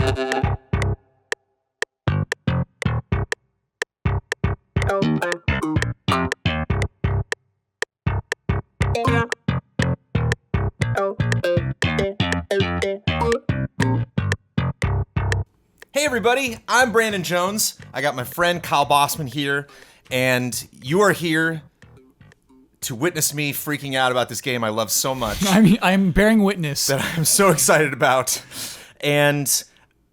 Hey everybody, I'm Brandon Jones. I got my friend Kyle Bossman here, and you are here to witness me freaking out about this game I love so much. I'm bearing witness. That I'm so excited about. And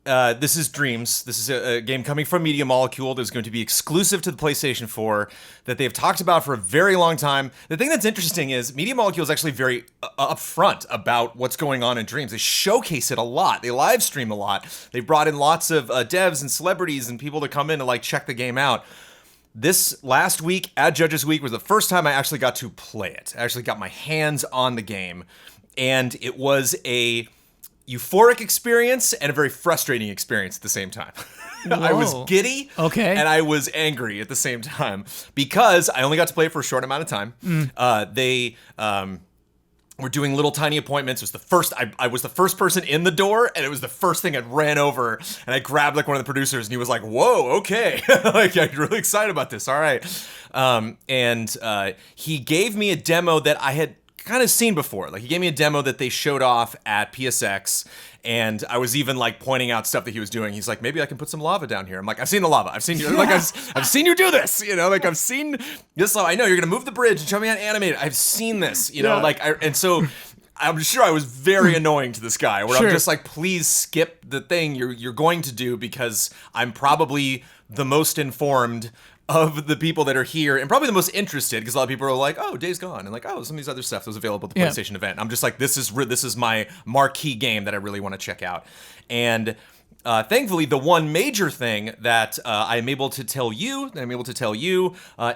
this is Dreams. This is a game coming from Media Molecule that's going to be exclusive to the PlayStation 4 that they've talked about for a very long time. The thing that's interesting is Media Molecule is actually very upfront about what's going on in Dreams. They showcase it a lot. They live stream a lot. They brought in lots of devs and celebrities and people to come in and like check the game out. This last week at Judges Week was the first time I actually got to play it. I actually got my hands on the game, and it was a euphoric experience and a very frustrating experience at the same time. I was giddy, Okay. and I was angry at the same time because I only got to play it for a short amount of time. They were doing little tiny appointments. It was the first. I was the first person in the door, and it was the first thing I ran over, and I grabbed like one of the producers, and he was like, "Whoa, okay, like I'm really excited about this. All right," and he gave me a demo that I had kind of seen before. Like he gave me a demo that they showed off at PSX, and I was even like pointing out stuff that he was doing. He's like, maybe I can put some lava down here. I'm like, I've seen the lava. I've seen you. Like I've seen you do this. You know, like I've seen this. I know you're gonna move the bridge and show me how to animate it. I've seen this. You know, and so I'm sure I was very annoying to this guy. Where I'm just like, please skip the thing you're going to do because I'm probably the most informed of the people that are here and probably the most interested, because a lot of people are like, oh, Days Gone, and like, oh, some of these other stuff that was available at the PlayStation event. I'm just like, this is my marquee game that I really want to check out. And thankfully, the one major thing that I'm able to tell you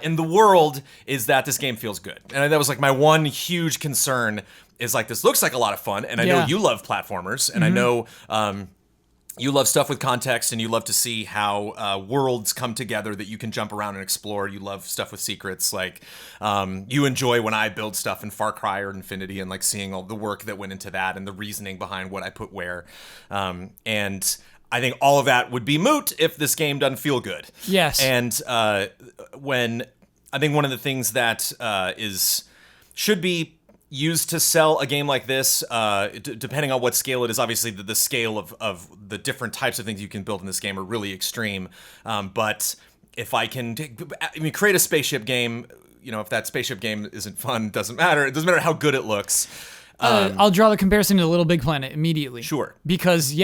in the world is that this game feels good. And that was like my one huge concern is like, this looks like a lot of fun, and I know you love platformers, and I know you love stuff with context, and you love to see how worlds come together that you can jump around and explore. You love stuff with secrets. Like, you enjoy when I build stuff in Far Cry or Infinity and like seeing all the work that went into that and the reasoning behind what I put where. And I think all of that would be moot if this game doesn't feel good. Yes. And when I think one of the things that should be used to sell a game like this, depending on what scale it is. Obviously, the scale of the different types of things you can build in this game are really extreme. But if I can create a spaceship game, you know, if that spaceship game isn't fun, doesn't matter. It doesn't matter how good it looks. I'll draw the comparison to Little Big Planet immediately. Sure. Because,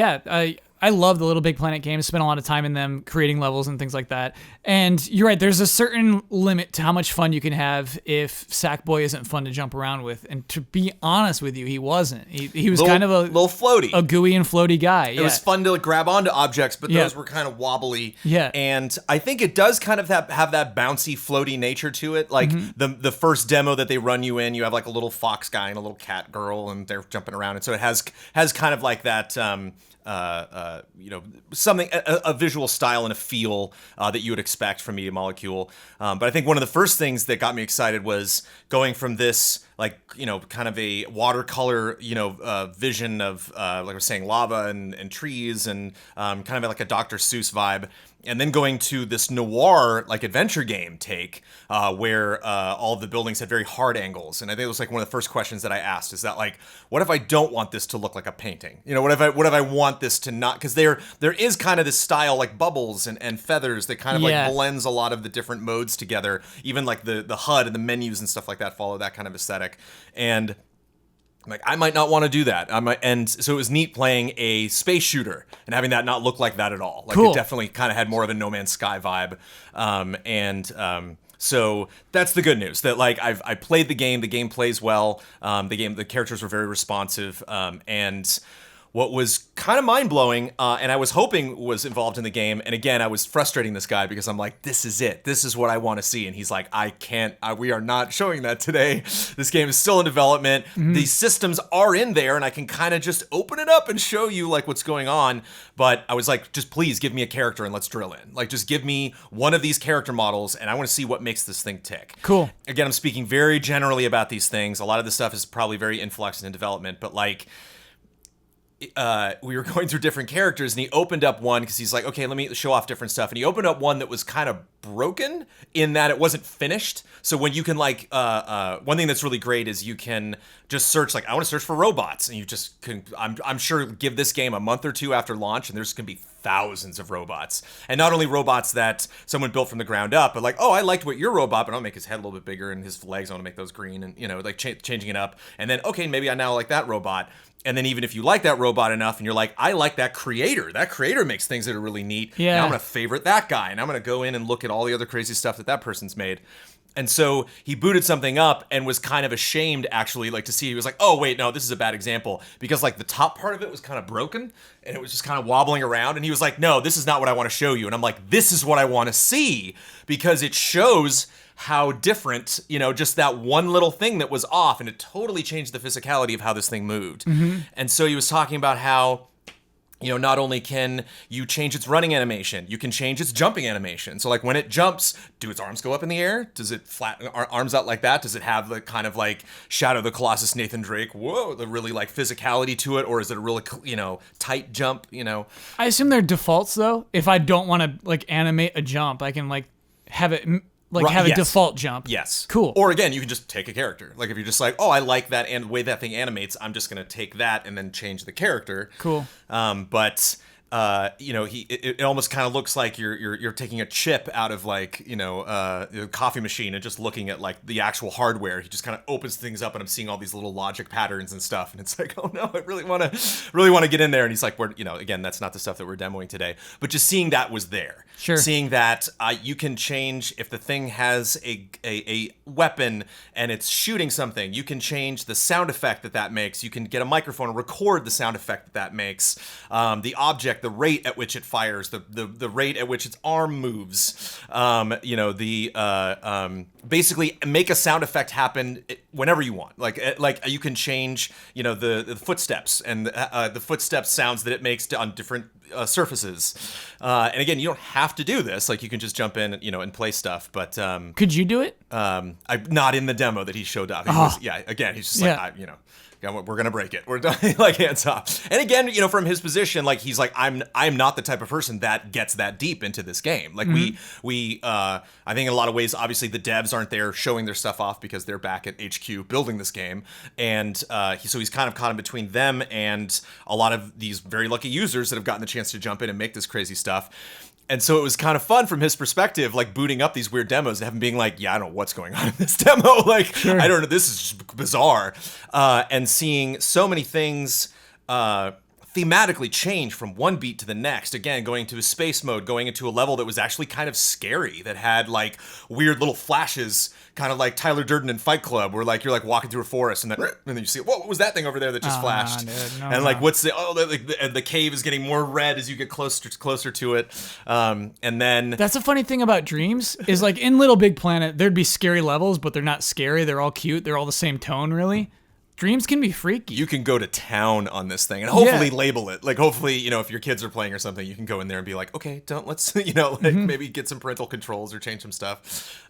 I love the Little Big Planet games, spent a lot of time in them, creating levels and things like that. And you're right, there's a certain limit to how much fun you can have if Sackboy isn't fun to jump around with. And to be honest with you, he wasn't. He was kind of a little floaty, a gooey and floaty guy. It was fun to grab onto objects, but those were kind of wobbly. Yeah. And I think it does kind of have that bouncy, floaty nature to it. Like the first demo that they run you in, you have like a little fox guy and a little cat girl, and they're jumping around. And so it has kind of like that, something, a visual style and a feel that you would expect from Media Molecule. But I think one of the first things that got me excited was going from this, like, kind of a watercolor, vision of, like I was saying, lava and trees and kind of like a Dr. Seuss vibe. And then going to this noir, like, adventure game take, where all of the buildings had very hard angles. And I think it was like one of the first questions that I asked is that, like, what if I don't want this to look like a painting? What if I want this to not? Because there is kind of this style, like bubbles and feathers that kind of like blends a lot of the different modes together. Even like the HUD and the menus and stuff like that follow that kind of aesthetic. And like, I might not want to do that. And so it was neat playing a space shooter and having that not look like that at all. Like, cool. It definitely kind of had more of a No Man's Sky vibe. So that's the good news. That, like, I played the game plays well. The characters were very responsive. And what was kind of mind-blowing, and I was hoping was involved in the game, and again, I was frustrating this guy because I'm like, this is it. This is what I want to see. And he's like, we are not showing that today. This game is still in development. These systems are in there, and I can kind of just open it up and show you, like, what's going on. But I was like, just please give me a character and let's drill in. Like, just give me one of these character models, and I want to see what makes this thing tick. Cool. Again, I'm speaking very generally about these things. A lot of this stuff is probably very in flux and in development, but, like, we were going through different characters, and he opened up one because he's like, okay, let me show off different stuff. And he opened up one that was kind of broken in that it wasn't finished. So when you can like, one thing that's really great is you can just search, like, I want to search for robots, and you just can, I'm sure give this game a month or two after launch, and there's going to be thousands of robots. And not only robots that someone built from the ground up, but like, oh, I liked what your robot, but I'll make his head a little bit bigger and his legs, I want to make those green, and, you know, like changing it up. And then, okay, maybe I now like that robot. And then even if you like that robot enough and you're like, I like that creator makes things that are really neat. Yeah. Now I'm going to favorite that guy, and I'm going to go in and look at all the other crazy stuff that person's made. And so he booted something up and was kind of ashamed, actually, like to see, he was like, oh, wait, no, this is a bad example, because like the top part of it was kind of broken and it was just kind of wobbling around. And he was like, no, this is not what I want to show you. And I'm like, this is what I want to see, because it shows how different, you know, just that one little thing that was off, and it totally changed the physicality of how this thing moved. Mm-hmm. And so he was talking about how, you know, not only can you change its running animation, you can change its jumping animation. So like when it jumps, do its arms go up in the air? Does it flatten arms out like that? Does it have the kind of like Shadow of the Colossus Nathan Drake, whoa, the really like physicality to it? Or is it a really, you know, tight jump, you know? I assume they're defaults though. If I don't want to like animate a jump, I can like have it like have a default jump. Yes. Cool. Or again, you can just take a character. Like if you're just like, oh, I like that and the way that thing animates, I'm just going to take that and then change the character. Cool. But you know, it almost kind of looks like you're taking a chip out of like, you know, a coffee machine and just looking at like the actual hardware. He just kind of opens things up, and I'm seeing all these little logic patterns and stuff, and it's like, oh no, I really want to get in there. And he's like, we're, you know, again, that's not the stuff that we're demoing today, but just seeing that was there. Sure. Seeing that you can change if the thing has a weapon and it's shooting something, you can change the sound effect that makes. You can get a microphone and record the sound effect that makes. The object, the rate at which it fires, the rate at which its arm moves. You know, basically make a sound effect happen whenever you want. Like you can change, you know, the footsteps and the footsteps sounds that it makes on different surfaces. And again, you don't have to do this. Like you can just jump in, you know, and play stuff. But could you do it? I'm not in the demo that he showed up. He's just like, you know, we're gonna break it. We're done. Like hands off. And again, you know, from his position, like he's like, I'm not the type of person that gets that deep into this game. Like we I think in a lot of ways, obviously the devs aren't there showing their stuff off because they're back at HQ building this game, and so he's kind of caught in between them and a lot of these very lucky users that have gotten the chance to jump in and make this crazy stuff. And so it was kind of fun from his perspective, like booting up these weird demos and having being like, yeah, I don't know what's going on in this demo. Like, sure. I don't know. This is just bizarre. And seeing so many things thematically change from one beat to the next. Again, going to a space mode, going into a level that was actually kind of scary, that had like weird little flashes, kind of like Tyler Durden in Fight Club, where like you're like walking through a forest and then you see, whoa, what was that thing over there that just flashed? And like, what's the cave is getting more red as you get closer to it. And then that's the funny thing about Dreams is like in Little Big Planet, there'd be scary levels, but they're not scary. They're all cute. They're all the same tone, really. Dreams can be freaky. You can go to town on this thing and hopefully label it. Like hopefully, you know, if your kids are playing or something, you can go in there and be like, okay, let's, you know, like maybe get some parental controls or change some stuff.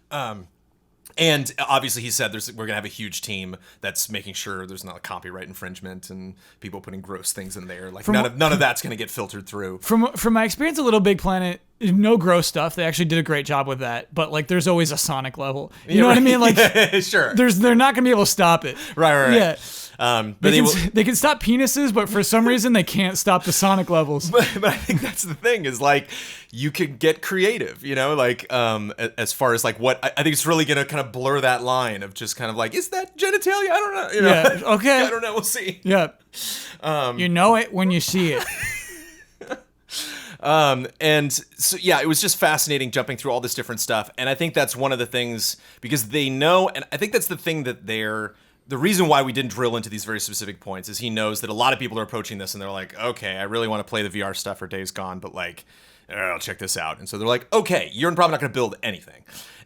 And obviously he said we're going to have a huge team that's making sure there's not copyright infringement and people putting gross things in there. Like none of that's going to get filtered through. From my experience at Little Big Planet, no gross stuff. They actually did a great job with that. But like there's always a Sonic level. You know what I mean? Like sure. They're not going to be able to stop it. Right. Yeah. They can stop penises, but for some reason they can't stop the Sonic levels. But I think that's the thing is like you can get creative, you know, like as far as like what I think it's really gonna kind of blur that line of just kind of like, is that genitalia? I don't know. You know? Yeah. Okay. I don't know. We'll see. Yeah. You know it when you see it. And so, yeah, it was just fascinating jumping through all this different stuff. And I think that's one of the things because they know, and I think that's the thing that the reason why we didn't drill into these very specific points is he knows that a lot of people are approaching this and they're like, okay, I really want to play the VR stuff for Days Gone, but like, I'll check this out. And so they're like, okay, you're probably not going to build anything.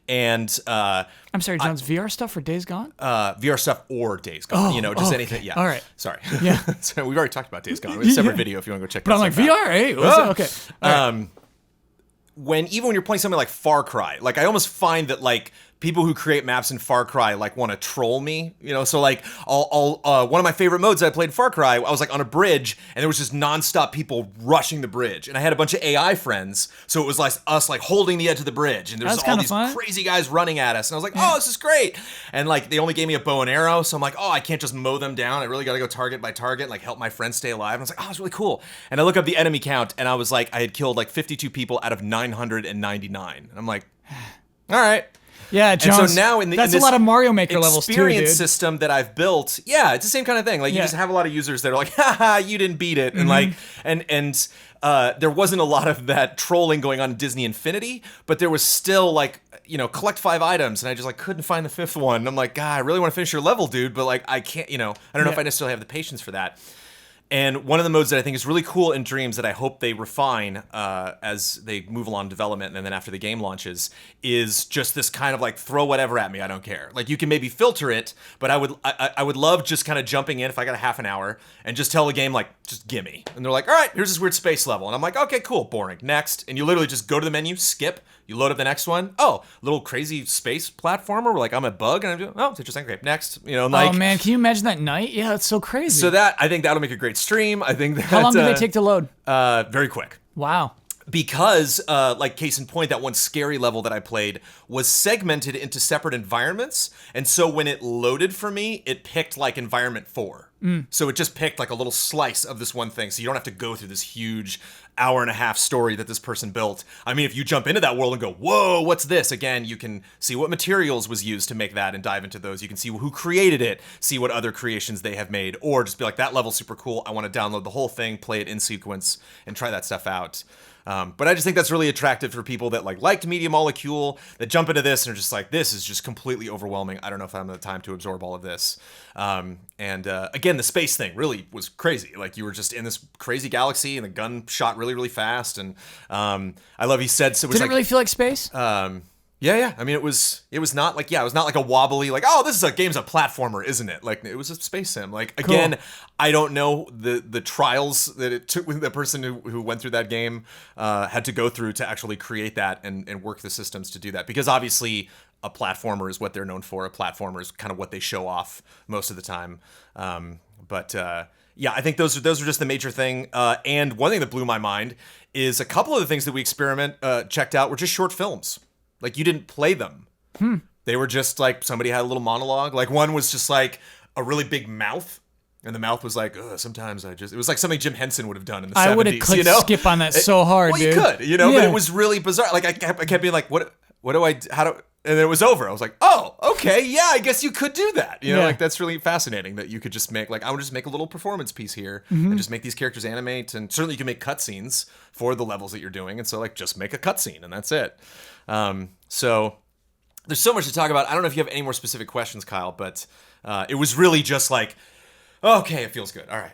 And I'm sorry, John's VR stuff for Days Gone? VR stuff or Days Gone, you know, just anything. Okay. Yeah. All right. Sorry. Yeah. So we've already talked about Days Gone. We have a separate video if you want to go check that out. But I'm like, VR, hey? Okay. All right. Even when you're playing something like Far Cry, like I almost find that like people who create maps in Far Cry like want to troll me, so like one of my favorite modes that I played in Far Cry, I was like on a bridge and there was just nonstop people rushing the bridge, and I had a bunch of AI friends, so it was like us like holding the edge of the bridge, and there was all these crazy guys running at us, and I was like, oh, this is great. And like they only gave me a bow and arrow, so I'm like, oh, I can't just mow them down, I really got to go target by target, like help my friends stay alive. And I was like, oh, it's really cool. And I look up the enemy count, and I was like, I had killed like 52 people out of 999, and I'm like, all right. Yeah, Jones, and so now in that's a lot of Mario Maker levels too, dude. Experience system that I've built, yeah, it's the same kind of thing. Like you just have a lot of users that are like, haha, you didn't beat it, and like, and there wasn't a lot of that trolling going on in Disney Infinity, but there was still like, collect 5 items, and I just like couldn't find the 5th one. And I'm like, God, I really want to finish your level, dude, but like I can't, I don't know if I necessarily have the patience for that. And one of the modes that I think is really cool in Dreams that I hope they refine as they move along development and then after the game launches is just this kind of like throw whatever at me, I don't care. Like you can maybe filter it, but I would love just kind of jumping in if I got a half an hour and just tell the game like, just gimme. And they're like, all right, here's this weird space level. And I'm like, okay, cool, boring, next. And you literally just go to the menu, skip, you load up the next one. Oh, little crazy space platformer where like I'm a bug and I'm doing, oh, it's interesting, okay, next. Like, oh man, can you imagine that night? Yeah, that's so crazy. So I think that'll make a great stream. I think that, how long did they take to load? Very quick. Wow. Because, like, case in point, that one scary level that I played was segmented into separate environments. And so when it loaded for me, it picked, like, environment 4. So it just picked, like, a little slice of this one thing. So you don't have to go through this huge hour-and-a-half story that this person built. I mean, if you jump into that world and go, whoa, what's this? Again, you can see what materials was used to make that and dive into those. You can see who created it, see what other creations they have made, or just be like, that level's super cool. I want to download the whole thing, play it in sequence, and try that stuff out. But I just think that's really attractive for people that liked Media Molecule, that jump into this and are just like, this is just completely overwhelming. I don't know if I have the time to absorb all of this. Again, the space thing really was crazy. Like you were just in this crazy galaxy and the gun shot really, really fast. And I love he said so. Did it really feel like space? Yeah. I mean, it was not like, it was not like a wobbly, like, oh, this is game's a platformer, isn't it? Like, it was a space sim. Like, again, cool. I don't know the trials that it took with the person who went through that game had to go through to actually create that and work the systems to do that. Because obviously, a platformer is what they're known for. A platformer is kind of what they show off most of the time. Yeah, I think those are just the major thing. And one thing that blew my mind is a couple of the things that we checked out were just short films. Like, you didn't play them. They were just like, somebody had a little monologue. Like, one was just like a really big mouth. And the mouth was like, sometimes it was like something Jim Henson would have done in the 70s. I would have clicked skip on that so hard, dude. Well, you could, but it was really bizarre. Like, I kept being like, what do I, how do, and then it was over. I was like, oh, okay, yeah, I guess you could do that. Like, that's really fascinating that you could just make, like, I would just make a little performance piece here and just make these characters animate. And certainly you can make cutscenes for the levels that you're doing. And so, like, just make a cutscene and that's it. So there's so much to talk about. I don't know if you have any more specific questions, Kyle, but it was really just like, okay, it feels good. All right.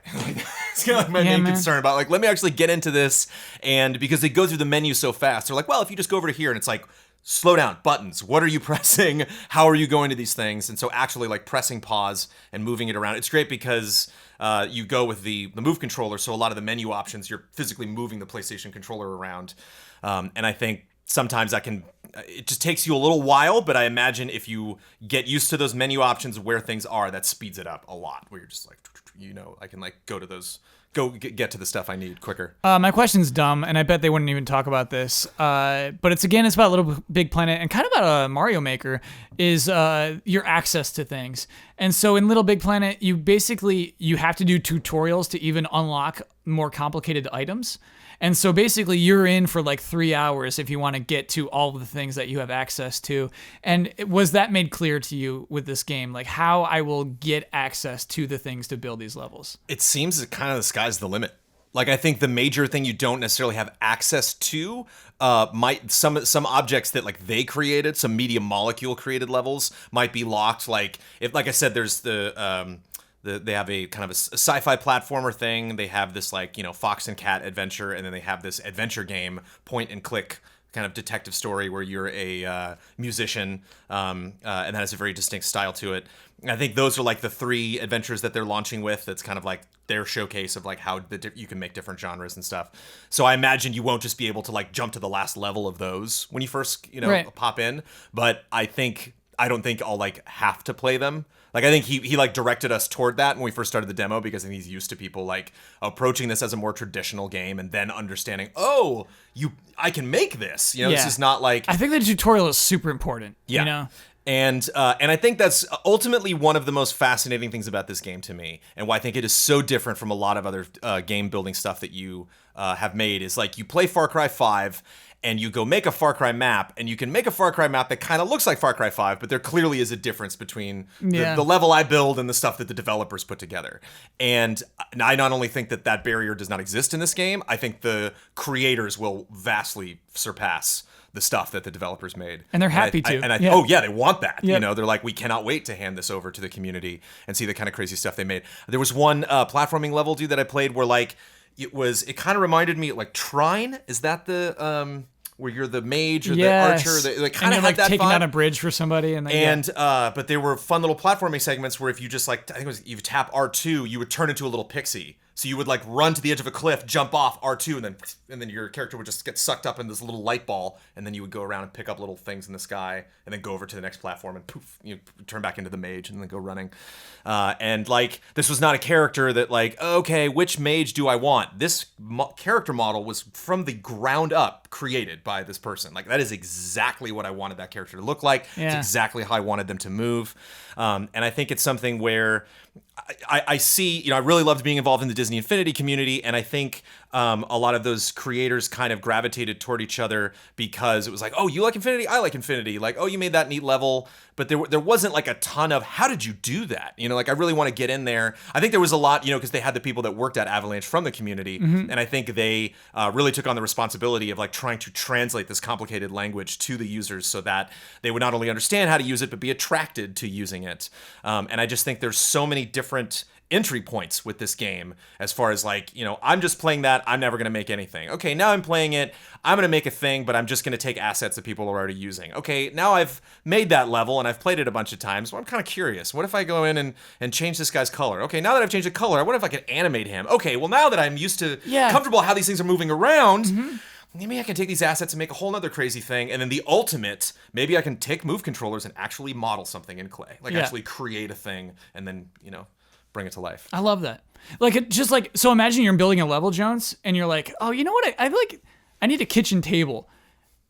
It's kind of like my main concern about, like, let me actually get into this. And because they go through the menu so fast, they're like, well, if you just go over to here, and it's like, slow down, buttons. What are you pressing? How are you going to these things? And so actually, like, pressing pause and moving it around. It's great because you go with the move controller. So a lot of the menu options, you're physically moving the PlayStation controller around. And I think sometimes it just takes you a little while, but I imagine if you get used to those menu options where things are, that speeds it up a lot, where you're just like, I can, like, get to the stuff I need quicker. My question's dumb, and I bet they wouldn't even talk about this. But it's about Little Big Planet and kind of about Mario Maker is your access to things. And so in Little Big Planet, you have to do tutorials to even unlock more complicated items. And so basically you're in for like 3 hours if you want to get to all of the things that you have access to. And was that made clear to you with this game? Like, how I will get access to the things to build these levels? It seems that kind of the sky's the limit. Like, I think the major thing you don't necessarily have access to might some objects that, like, they created, some Media Molecule created levels might be locked. Like, if, like I said, there's they have a kind of a sci-fi platformer thing. They have this, like, fox and cat adventure, and then they have this adventure game, point and click kind of detective story where you're a musician, and that has a very distinct style to it. And I think those are, like, the 3 adventures that they're launching with. That's kind of like their showcase of, like, how you can make different genres and stuff. So I imagine you won't just be able to, like, jump to the last level of those when you first, pop in. But I think I don't think I'll like have to play them. Like I think he like directed us toward that when we first started the demo, because I think he's used to people like approaching this as a more traditional game and then understanding, oh, I can make this. You know, this is not like, I think the tutorial is super important. yeah. You know? And I think that's ultimately one of the most fascinating things about this game to me, and why I think it is so different from a lot of other game building stuff that you have made, is like you play Far Cry 5 and you go make a Far Cry map, and you can make a Far Cry map that kind of looks like Far Cry 5, but there clearly is a difference between the level I build and the stuff that the developers put together. And I not only think that barrier does not exist in this game, I think the creators will vastly surpass the stuff that the developers made. And they're happy to. Oh yeah, they want that. Yep. You know, they're like, we cannot wait to hand this over to the community and see the kind of crazy stuff they made. There was one platforming level, dude, that I played where like, it kind of reminded me like Trine. Is that the where you're the mage or the archer? They kind of had like that taking vibe. down a bridge for somebody, But there were fun little platforming segments where if you just like, I think it was, you tap R2, you would turn into a little pixie. So you would like run to the edge of a cliff, jump off R2, and then your character would just get sucked up in this little light ball, and then you would go around and pick up little things in the sky, and then go over to the next platform, and poof, you turn back into the mage, and then go running. And like, this was not a character that like, okay, which mage do I want? This character model was from the ground up created by this person. Like, that is exactly what I wanted that character to look like. Yeah. It's exactly how I wanted them to move. And I think it's something where I see, you know, I really loved being involved in the Disney Infinity community, and I think a lot of those creators kind of gravitated toward each other because it was like, oh, you like Infinity? I like Infinity. Like, oh, you made that neat level. But there wasn't like a ton of, how did you do that? You know, like, I really want to get in there. I think there was a lot, you know, because they had the people that worked at Avalanche from the community, and I think they really took on the responsibility of like trying to translate this complicated language to the users so that they would not only understand how to use it, but be attracted to using it. And I just think there's so many different entry points with this game, as far as like, you know, I'm just playing that, I'm never going to make anything. Okay, now I'm playing it, I'm going to make a thing, but I'm just going to take assets that people are already using. Okay, now I've made that level and I've played it a bunch of times, well, I'm kind of curious. What if I go in and change this guy's color? Okay, now that I've changed the color, what if I could animate him? Okay, well, now that I'm used to comfortable how these things are moving around, maybe I can take these assets and make a whole nother crazy thing. And then the ultimate, maybe I can take move controllers and actually model something in clay, like actually create a thing and then, you know, bring it to life. I love that. Like, it just like, so imagine you're building a level, Jones, and you're like, oh, you know what? I like, I need a kitchen table.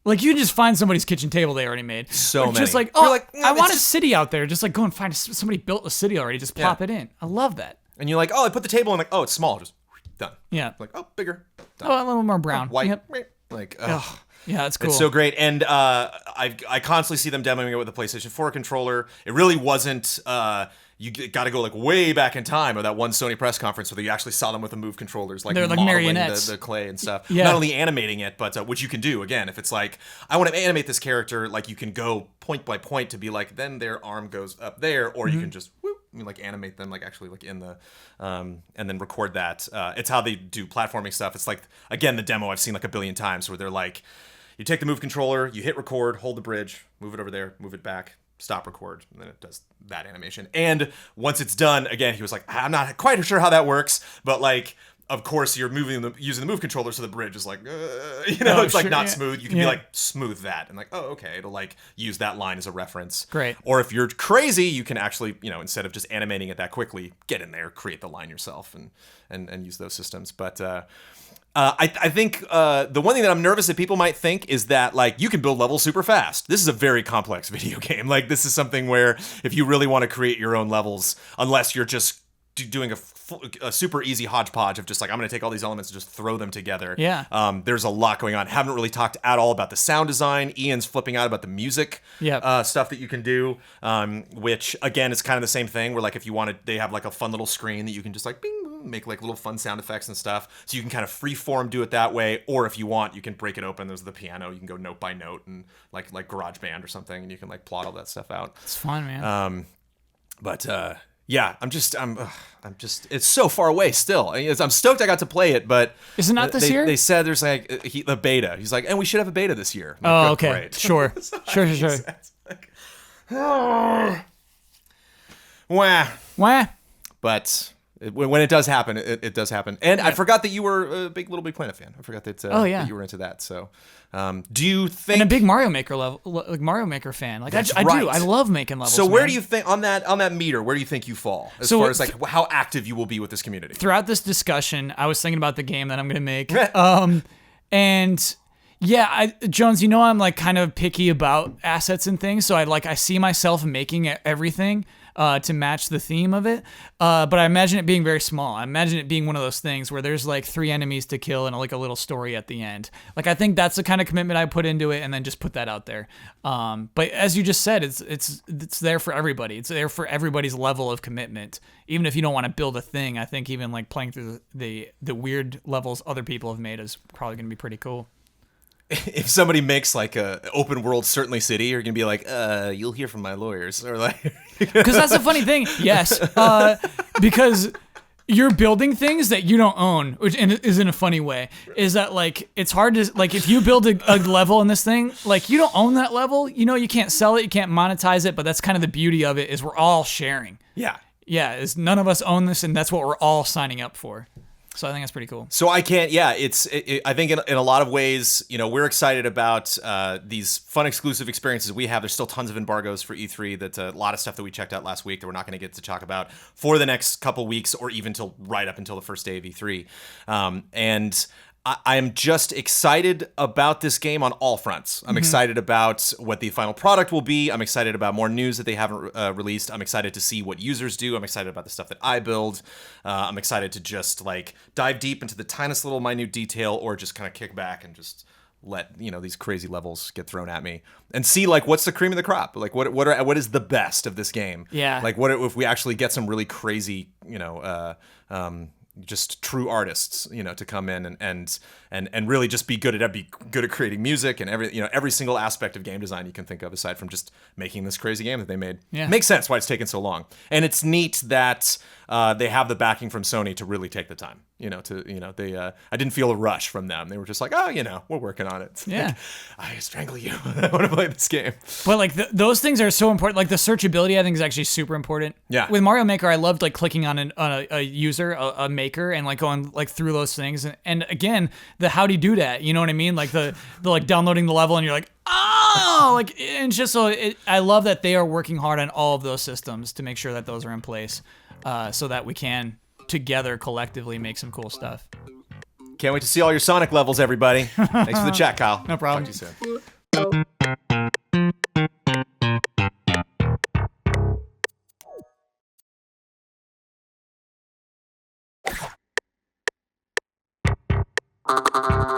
Like, you can just find somebody's kitchen table they already made. So many. Just like, oh, like, I want a city out there. Just like go and find somebody built a city already. Just plop it in. I love that. And you're like, oh, I put the table in, like, oh, it's small. Just done. Yeah. Like, oh, bigger. Done. Oh, a little more brown. White. Yep. Like, Oh, yeah, that's cool. It's so great. And I constantly see them demoing it with the PlayStation 4 controller. It really wasn't, you got to go like way back in time, or that one Sony press conference where you actually saw them with the Move controllers, like they're like modeling marionettes, the clay and stuff. Yeah. Not only animating it, but which you can do again if it's like, I want to animate this character, like you can go point by point to be like, then their arm goes up there, or you can just whoop, I mean, like animate them like actually like in the and then record that. It's how they do platforming stuff. It's like, again, the demo I've seen like a billion times where they're like, you take the Move controller, you hit record, hold the bridge, move it over there, move it back, stop record, and then it does that animation. And once it's done, again, he was like, I'm not quite sure how that works, but like, of course, you're using the Move controller, so the bridge is like, you know, it's like not smooth. You can be like, smooth that, and like, oh, okay, it'll like use that line as a reference. Great. Or if you're crazy, you can actually, you know, instead of just animating it that quickly, get in there, create the line yourself, and use those systems. But I think the one thing that I'm nervous that people might think is that like you can build levels super fast. This is a very complex video game. Like, this is something where if you really want to create your own levels, unless you're just doing a super easy hodgepodge of just like, I'm going to take all these elements and just throw them together. Yeah. There's a lot going on. Haven't really talked at all about the sound design. Ian's flipping out about the music stuff that you can do, which again is kind of the same thing where like if you want to, they have like a fun little screen that you can just like bing, make like little fun sound effects and stuff. So you can kind of freeform do it that way, or if you want, you can break it open. There's the piano. You can go note by note and like GarageBand or something, and you can like plot all that stuff out. It's fun, man. Yeah, I'm just, it's so far away still. I'm stoked I got to play it, but is it not this year? They said there's like the beta. He's like, and we should have a beta this year. I'm like, oh, okay, great. Sure. Wah. Wah. But When it does happen, it does happen. And I forgot that you were a big Little Big Planet fan. I forgot that, that you were into that. So, do you think... And a big Mario Maker Mario Maker fan. Like, I do. I love making levels, So where do you think, on that meter, where do you think you fall? As far as, like, how active you will be with this community? Throughout this discussion, I was thinking about the game that I'm going to make. And... yeah, Jones, you know I'm like kind of picky about assets and things, so I see myself making everything to match the theme of it. But I imagine it being very small. I imagine it being one of those things where there's like 3 enemies to kill and like a little story at the end. Like I think that's the kind of commitment I put into it, and then just put that out there. But as you just said, it's there for everybody. It's there for everybody's level of commitment. Even if you don't want to build a thing, I think even like playing through the weird levels other people have made is probably going to be pretty cool. If somebody makes like a open world Certainly City, you're gonna be like, you'll hear from my lawyers, or like, because that's the funny thing. Yes, because you're building things that you don't own, which is in a funny way. Is that like it's hard to like if you build a level in this thing, like you don't own that level. You know, you can't sell it, you can't monetize it, but that's kind of the beauty of it is we're all sharing. Yeah, is none of us own this, and that's what we're all signing up for. So I think that's pretty cool. So I can't, I think in a lot of ways, you know, we're excited about these fun exclusive experiences we have. There's still tons of embargoes for E3. That's a lot of stuff that we checked out last week that we're not going to get to talk about for the next couple weeks or even till right up until the first day of E3. And I am just excited about this game on all fronts. I'm excited about what the final product will be. I'm excited about more news that they haven't released. I'm excited to see what users do. I'm excited about the stuff that I build. I'm excited to just like dive deep into the tiniest little minute detail, or just kind of kick back and just let, you know, these crazy levels get thrown at me and see like what's the cream of the crop. Like what is the best of this game? Yeah. Like what if we actually get some really crazy, you know, just true artists, you know, to come in and really just be good at creating music and every single aspect of game design you can think of, aside from just making this crazy game that they made. Yeah. Makes sense why it's taken so long. And it's neat that they have the backing from Sony to really take the time. I didn't feel a rush from them. They were just like, oh, you know, we're working on it. It's yeah. like, I strangle you. I want to play this game. But like those things are so important. Like the searchability, I think, is actually super important. Yeah. With Mario Maker, I loved like clicking on a user, a maker, and like going like through those things. And again, the how do you do that? You know what I mean? Like the like downloading the level, and you're like, oh, like, and just so I love that they are working hard on all of those systems to make sure that those are in place, so that we can together collectively make some cool stuff. Can't wait to see all your Sonic levels, everybody. Thanks for the chat, Kyle. No problem. Talk to you soon.